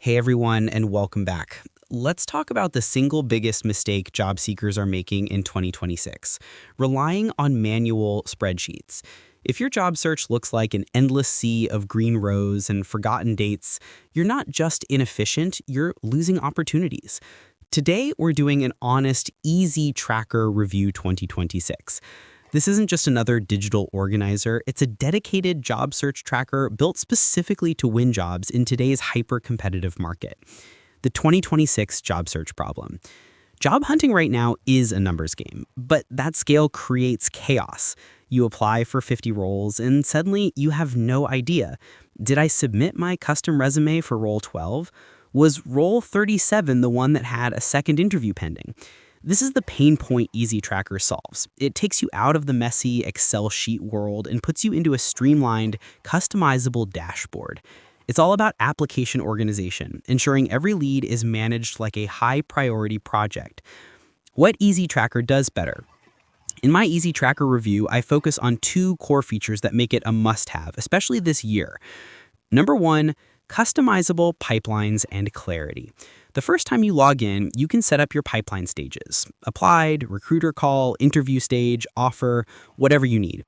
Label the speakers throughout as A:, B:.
A: Hey everyone, and welcome back. Let's talk about the single biggest mistake job seekers are making in 2026, relying on manual spreadsheets. If your job search looks like an endless sea of green rows and forgotten dates, you're not just inefficient, you're losing opportunities. Today, we're doing an honest, easy tracker review 2026. This isn't just another digital organizer, it's a dedicated job search tracker built specifically to win jobs in today's hyper-competitive market. The 2026 job search problem. Job hunting right now is a numbers game, but that scale creates chaos. You apply for 50 roles and suddenly you have no idea. Did I submit my custom resume for role 12? Was role 37 the one that had a second interview pending? This is the pain point eztrackr solves. It takes you out of the messy Excel sheet world and puts you into a streamlined, customizable dashboard. It's all about application organization, ensuring every lead is managed like a high-priority project. What eztrackr does better? In my eztrackr review, I focus on two core features that make it a must-have, especially this year. Number one, customizable pipelines and clarity. The first time you log in, you can set up your pipeline stages: applied, recruiter call, interview stage, offer, whatever you need.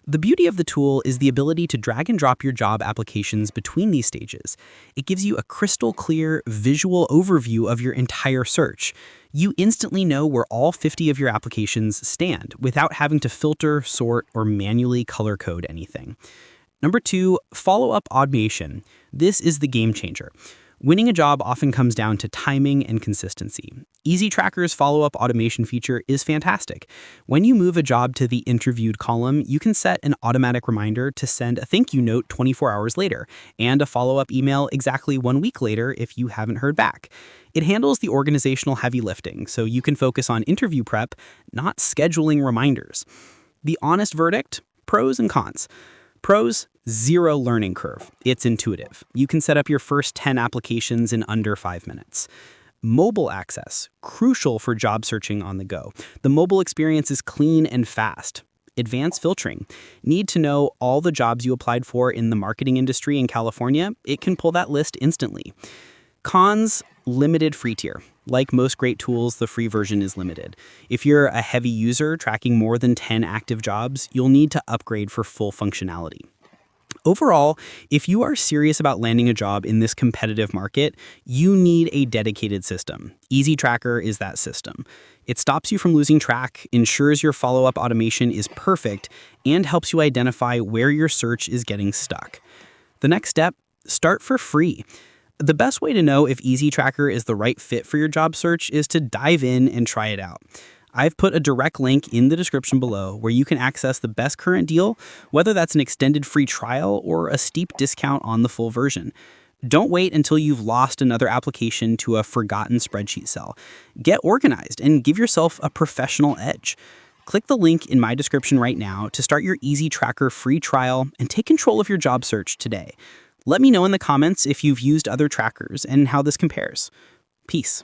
A: The beauty of the tool is the ability to drag and drop your job applications between these stages. It gives you a crystal clear visual overview of your entire search. You instantly know where all 50 of your applications stand without having to filter, sort, or manually color code anything. Number two, follow-up automation. This is the game changer. Winning a job often comes down to timing and consistency. eztrackr's follow-up automation feature is fantastic. When you move a job to the interviewed column, you can set an automatic reminder to send a thank you note 24 hours later and a follow-up email exactly 1 week later if you haven't heard back. It handles the organizational heavy lifting, so you can focus on interview prep, not scheduling reminders. The honest verdict: pros and cons. Pros, zero learning curve. It's intuitive. You can set up your first 10 applications in under 5 minutes. Mobile access, crucial for job searching on the go. The mobile experience is clean and fast. Advanced filtering. Need to know all the jobs you applied for in the marketing industry in California? It can pull that list instantly. Cons, limited free tier. Like most great tools, the free version is limited. If you're a heavy user tracking more than 10 active jobs, you'll need to upgrade for full functionality. Overall, if you are serious about landing a job in this competitive market, you need a dedicated system. eztrackr is that system. It stops you from losing track, ensures your follow-up automation is perfect, and helps you identify where your search is getting stuck. The next step, start for free. The best way to know if eztrackr is the right fit for your job search is to dive in and try it out. I've put a direct link in the description below where you can access the best current deal, whether that's an extended free trial or a steep discount on the full version. Don't wait until you've lost another application to a forgotten spreadsheet cell. Get organized and give yourself a professional edge. Click the link in my description right now to start your eztrackr free trial and take control of your job search today. Let me know in the comments if you've used other trackers and how this compares. Peace.